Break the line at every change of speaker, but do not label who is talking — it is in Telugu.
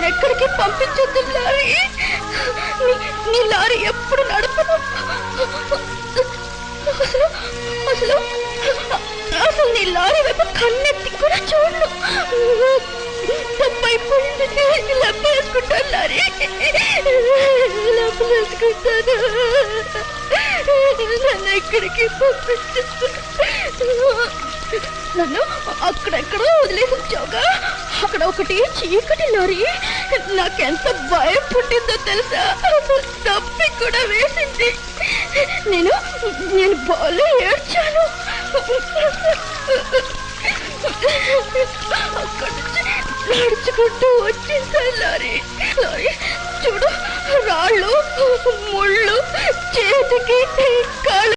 ఎక్కడికి పంపించొద్దు లారీ. నీ లారీ ఎప్పుడు నడపను. అసలు అసలు నీ లారీ వైపు కన్నెత్తి కూడా చూడను. తప్పైపోయింది. లెప్పేసుకుంటాను లారీ, లెప్పేసుకుంటాను. నన్ను ఎక్కడికి పంపించు. నన్ను అక్కడెక్కడో వదిలేసి వచ్చావుగా. అక్కడ ఒకటి చీకటి లారీ. నాకెంత భయం పుట్టిందో తెలుసా. తప్పి కూడా వేసింది. నేను బాగా ఏడ్చాను. అక్కడి నుంచి నడుచుకుంటూ వచ్చేసా లారీ. చూడు, రాళ్ళు ముళ్ళు చేతికి కాళ్ళు